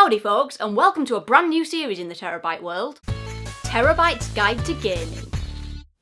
Howdy folks, and welcome to a brand new series in the Terr0rByte world, Terr0rByte's Guide to Gaming.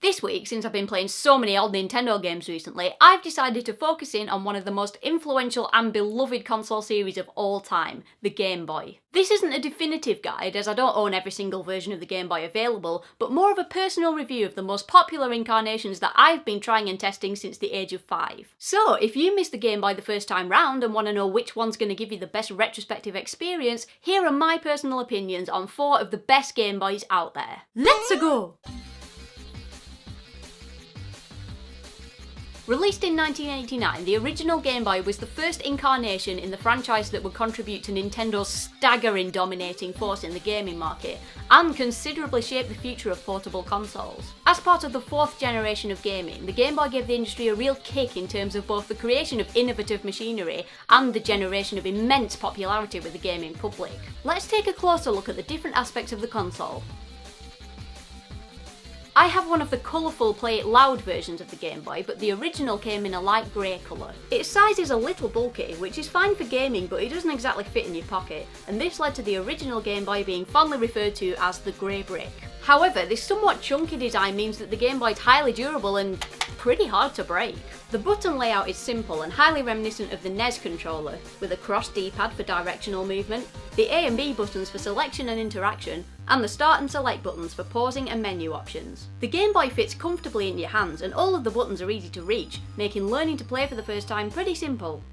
This week, since I've been playing so many old Nintendo games recently, I've decided to focus in on one of the most influential and beloved console series of all time, the Game Boy. This isn't a definitive guide, as I don't own every single version of the Game Boy available, but more of a personal review of the most popular incarnations that I've been trying and testing since the age of 5. So, if you missed the Game Boy the first time round and want to know which one's going to give you the best retrospective experience, here are my personal opinions on 4 of the best Game Boys out there. Let's go! Released in 1989, the original Game Boy was the first incarnation in the franchise that would contribute to Nintendo's staggering dominating force in the gaming market, and considerably shape the future of portable consoles. As part of the 4th generation of gaming, the Game Boy gave the industry a real kick in terms of both the creation of innovative machinery and the generation of immense popularity with the gaming public. Let's take a closer look at the different aspects of the console. I have one of the colourful Play It Loud versions of the Game Boy, but the original came in a light grey colour. Its size is a little bulky, which is fine for gaming, but it doesn't exactly fit in your pocket, and this led to the original Game Boy being fondly referred to as the grey brick. However, this somewhat chunky design means that the Game Boy is highly durable and pretty hard to break. The button layout is simple and highly reminiscent of the NES controller, with a cross D-pad for directional movement, the A and B buttons for selection and interaction, and the start and select buttons for pausing and menu options. The Game Boy fits comfortably in your hands and all of the buttons are easy to reach, making learning to play for the first time pretty simple.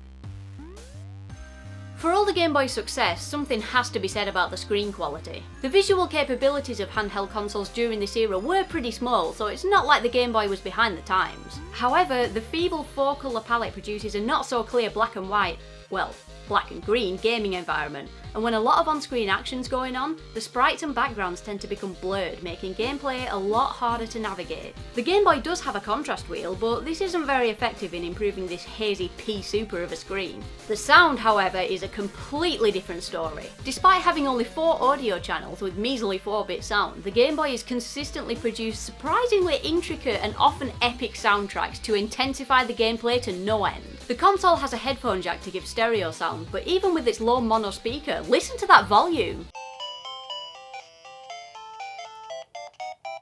For all the Game Boy's success, something has to be said about the screen quality. The visual capabilities of handheld consoles during this era were pretty small, so it's not like the Game Boy was behind the times. However, the feeble 4-colour palette produces a not so clear black and white, well, black and green gaming environment, and when a lot of on-screen action's going on, the sprites and backgrounds tend to become blurred, making gameplay a lot harder to navigate. The Game Boy does have a contrast wheel, but this isn't very effective in improving this hazy pea super of a screen. The sound, however, is a completely different story. Despite having only 4 audio channels with measly 4-bit sound, the Game Boy has consistently produced surprisingly intricate and often epic soundtracks to intensify the gameplay to no end. The console has a headphone jack to give stereo sound, but even with its low mono speaker, listen to that volume!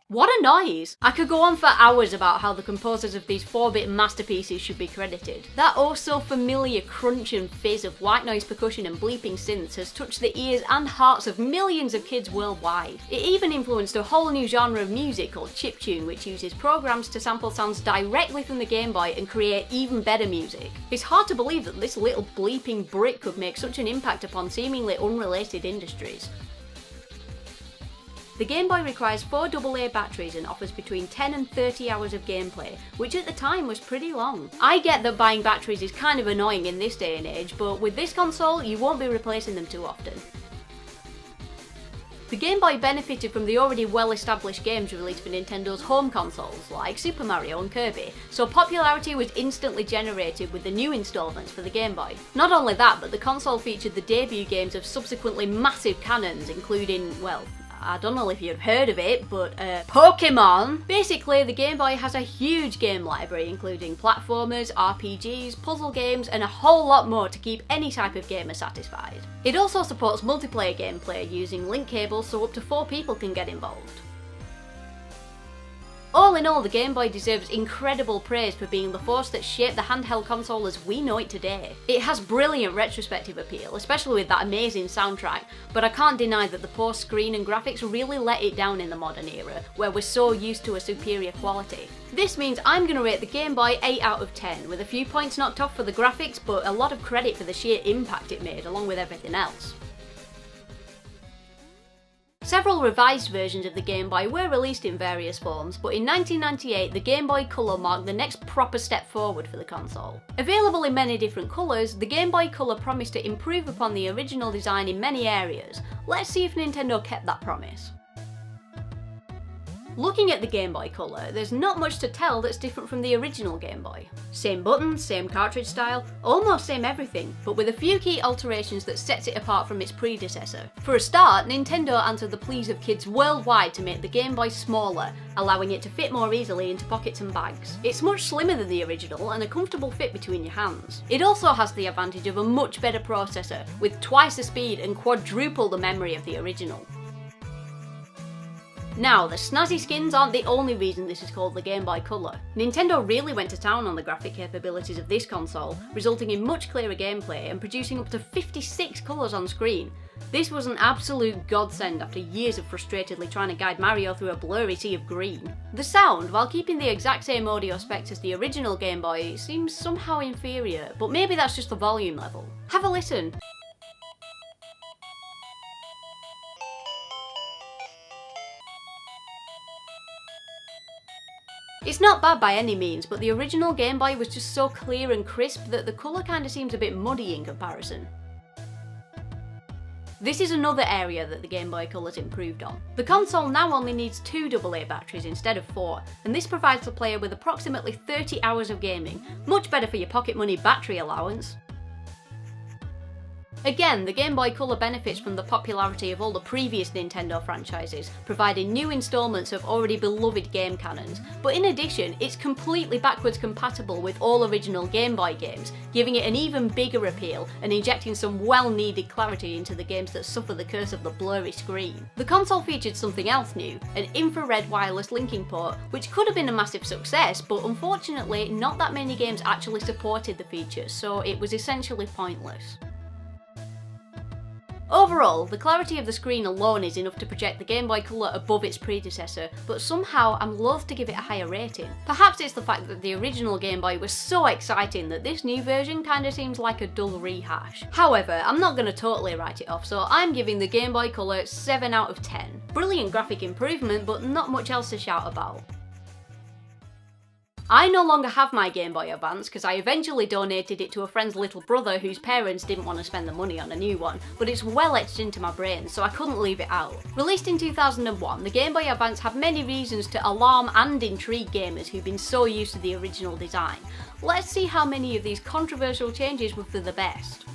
What a noise! I could go on for hours about how the composers of these 4-bit masterpieces should be credited. That oh so familiar crunch and fizz of white noise percussion and bleeping synths has touched the ears and hearts of millions of kids worldwide. It even influenced a whole new genre of music called chiptune, which uses programs to sample sounds directly from the Game Boy and create even better music. It's hard to believe that this little bleeping brick could make such an impact upon seemingly unrelated industries. The Game Boy requires 4 AA batteries and offers between 10 and 30 hours of gameplay, which at the time was pretty long. I get that buying batteries is kind of annoying in this day and age, but with this console you won't be replacing them too often. The Game Boy benefited from the already well-established games released for Nintendo's home consoles, like Super Mario and Kirby, so popularity was instantly generated with the new installments for the Game Boy. Not only that, but the console featured the debut games of subsequently massive canons, including, well, I don't know if you've heard of it, but Pokemon! Basically, the Game Boy has a huge game library including platformers, RPGs, puzzle games, and a whole lot more to keep any type of gamer satisfied. It also supports multiplayer gameplay using link cables so up to 4 people can get involved. All in all, the Game Boy deserves incredible praise for being the force that shaped the handheld console as we know it today. It has brilliant retrospective appeal, especially with that amazing soundtrack, but I can't deny that the poor screen and graphics really let it down in the modern era, where we're so used to a superior quality. This means I'm going to rate the Game Boy 8 out of 10, with a few points knocked off for the graphics, but a lot of credit for the sheer impact it made, along with everything else. Several revised versions of the Game Boy were released in various forms, but in 1998 the Game Boy Color marked the next proper step forward for the console. Available in many different colours, the Game Boy Color promised to improve upon the original design in many areas. Let's see if Nintendo kept that promise. Looking at the Game Boy Color, there's not much to tell that's different from the original Game Boy. Same buttons, same cartridge style, almost same everything, but with a few key alterations that sets it apart from its predecessor. For a start, Nintendo answered the pleas of kids worldwide to make the Game Boy smaller, allowing it to fit more easily into pockets and bags. It's much slimmer than the original and a comfortable fit between your hands. It also has the advantage of a much better processor, with twice the speed and quadruple the memory of the original. Now, the snazzy skins aren't the only reason this is called the Game Boy Color. Nintendo really went to town on the graphic capabilities of this console, resulting in much clearer gameplay and producing up to 56 colours on screen. This was an absolute godsend after years of frustratedly trying to guide Mario through a blurry sea of green. The sound, while keeping the exact same audio specs as the original Game Boy, seems somehow inferior, but maybe that's just the volume level. Have a listen. It's not bad by any means, but the original Game Boy was just so clear and crisp that the colour kinda seems a bit muddy in comparison. This is another area that the Game Boy Color's improved on. The console now only needs 2 AA batteries instead of 4, and this provides the player with approximately 30 hours of gaming, much better for your pocket money battery allowance. Again, the Game Boy Color benefits from the popularity of all the previous Nintendo franchises, providing new installments of already beloved game canons, but in addition, it's completely backwards compatible with all original Game Boy games, giving it an even bigger appeal and injecting some well-needed clarity into the games that suffer the curse of the blurry screen. The console featured something else new, an infrared wireless linking port, which could have been a massive success, but unfortunately not that many games actually supported the feature, so it was essentially pointless. Overall, the clarity of the screen alone is enough to project the Game Boy Color above its predecessor, but somehow I'm loath to give it a higher rating. Perhaps it's the fact that the original Game Boy was so exciting that this new version kinda seems like a dull rehash. However, I'm not gonna totally write it off, so I'm giving the Game Boy Color 7 out of 10. Brilliant graphic improvement, but not much else to shout about. I no longer have my Game Boy Advance because I eventually donated it to a friend's little brother whose parents didn't want to spend the money on a new one, but it's well etched into my brain, so I couldn't leave it out. Released in 2001, the Game Boy Advance had many reasons to alarm and intrigue gamers who've been so used to the original design. Let's see how many of these controversial changes were for the best.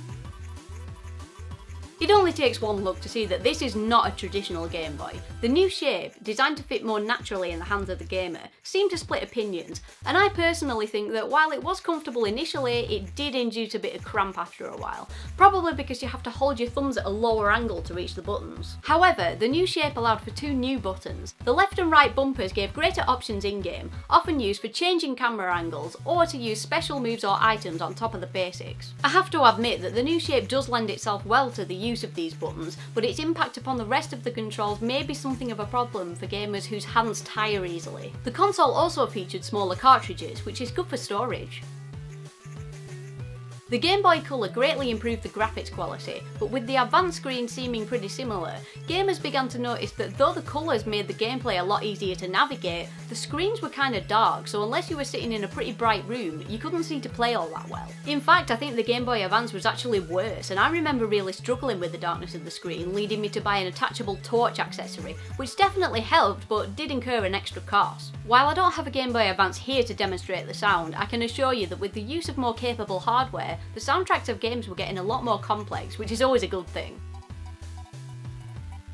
It only takes one look to see that this is not a traditional Game Boy. The new shape, designed to fit more naturally in the hands of the gamer, seemed to split opinions, and I personally think that while it was comfortable initially, it did induce a bit of cramp after a while, probably because you have to hold your thumbs at a lower angle to reach the buttons. However, the new shape allowed for 2 new buttons. The left and right bumpers gave greater options in-game, often used for changing camera angles or to use special moves or items on top of the basics. I have to admit that the new shape does lend itself well to the use of these buttons, but its impact upon the rest of the controls may be something of a problem for gamers whose hands tire easily. The console also featured smaller cartridges, which is good for storage. The Game Boy Color greatly improved the graphics quality, but with the advanced screen seeming pretty similar, gamers began to notice that though the colours made the gameplay a lot easier to navigate, the screens were kinda dark, so unless you were sitting in a pretty bright room, you couldn't seem to play all that well. In fact, I think the Game Boy Advance was actually worse, and I remember really struggling with the darkness of the screen, leading me to buy an attachable torch accessory, which definitely helped, but did incur an extra cost. While I don't have a Game Boy Advance here to demonstrate the sound, I can assure you that with the use of more capable hardware, the soundtracks of games were getting a lot more complex, which is always a good thing.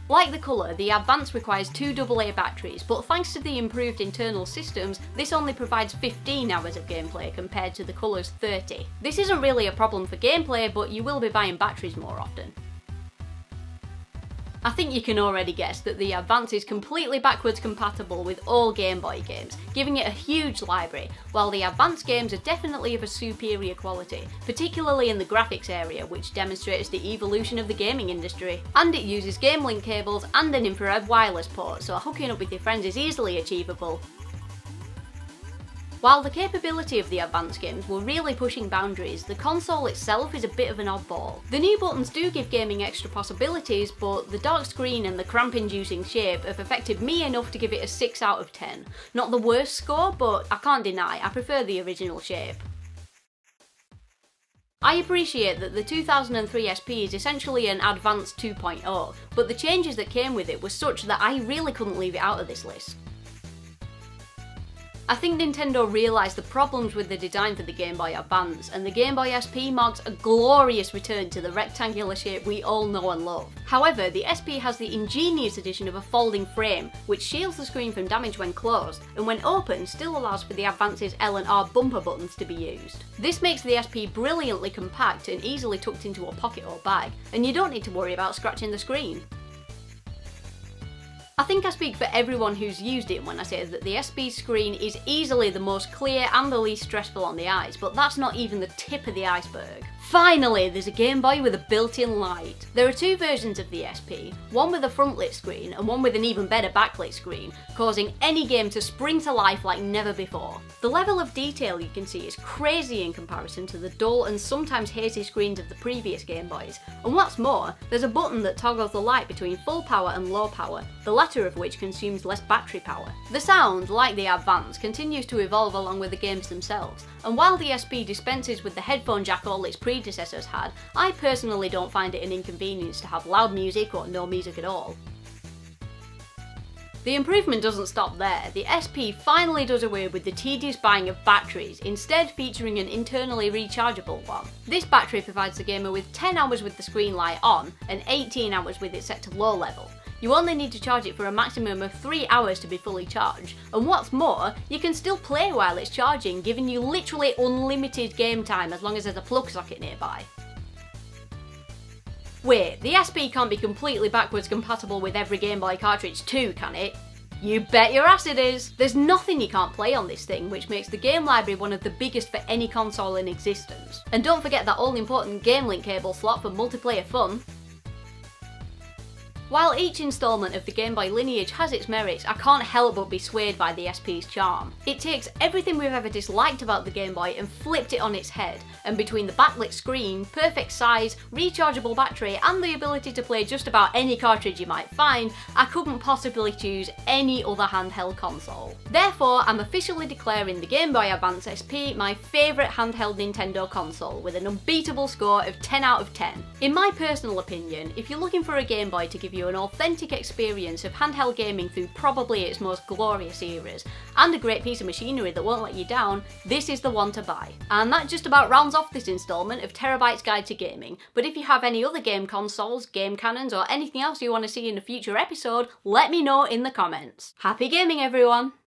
Like the Color, the Advance requires 2 AA batteries, but thanks to the improved internal systems, this only provides 15 hours of gameplay compared to the Color's 30. This isn't really a problem for gameplay, but you will be buying batteries more often. I think you can already guess that the Advance is completely backwards compatible with all Game Boy games, giving it a huge library, while the Advance games are definitely of a superior quality, particularly in the graphics area, which demonstrates the evolution of the gaming industry. And it uses Game Link cables and an infrared wireless port, so hooking up with your friends is easily achievable. While the capability of the Advance games were really pushing boundaries, the console itself is a bit of an oddball. The new buttons do give gaming extra possibilities, but the dark screen and the cramp-inducing shape have affected me enough to give it a 6 out of 10. Not the worst score, but I can't deny I prefer the original shape. I appreciate that the 2003 SP is essentially an Advance 2.0, but the changes that came with it were such that I really couldn't leave it out of this list. I think Nintendo realised the problems with the design for the Game Boy Advance, and the Game Boy SP marks a glorious return to the rectangular shape we all know and love. However, the SP has the ingenious addition of a folding frame, which shields the screen from damage when closed, and when open still allows for the Advance's L and R bumper buttons to be used. This makes the SP brilliantly compact and easily tucked into a pocket or bag, and you don't need to worry about scratching the screen. I think I speak for everyone who's used it when I say that the SP screen is easily the most clear and the least stressful on the eyes, but that's not even the tip of the iceberg. Finally, there's a Game Boy with a built-in light. There are two versions of the SP, one with a front-lit screen and one with an even better backlit screen, causing any game to spring to life like never before. The level of detail you can see is crazy in comparison to the dull and sometimes hazy screens of the previous Game Boys, and what's more, there's a button that toggles the light between full power and low power, the latter of which consumes less battery power. The sound, like the Advance, continues to evolve along with the games themselves, and while the SP dispenses with the headphone jack all its predecessors had, I personally don't find it an inconvenience to have loud music or no music at all. The improvement doesn't stop there. The SP finally does away with the tedious buying of batteries, instead featuring an internally rechargeable one. This battery provides the gamer with 10 hours with the screen light on and 18 hours with it set to low level. You only need to charge it for a maximum of 3 hours to be fully charged, and what's more, you can still play while it's charging, giving you literally unlimited game time as long as there's a plug socket nearby. Wait, the SP can't be completely backwards compatible with every Game Boy cartridge too, can it? You bet your ass it is! There's nothing you can't play on this thing, which makes the game library one of the biggest for any console in existence. And don't forget that all-important Game Link cable slot for multiplayer fun. While each instalment of the Game Boy lineage has its merits, I can't help but be swayed by the SP's charm. It takes everything we've ever disliked about the Game Boy and flipped it on its head, and between the backlit screen, perfect size, rechargeable battery, and the ability to play just about any cartridge you might find, I couldn't possibly choose any other handheld console. Therefore, I'm officially declaring the Game Boy Advance SP my favourite handheld Nintendo console, with an unbeatable score of 10 out of 10. In my personal opinion, if you're looking for a Game Boy to give you an authentic experience of handheld gaming through probably its most glorious eras, and a great piece of machinery that won't let you down, this is the one to buy. And that just about rounds off this instalment of Terr0rByte's Guide to Gaming, but if you have any other game consoles, game canons, or anything else you want to see in a future episode, let me know in the comments. Happy gaming, everyone!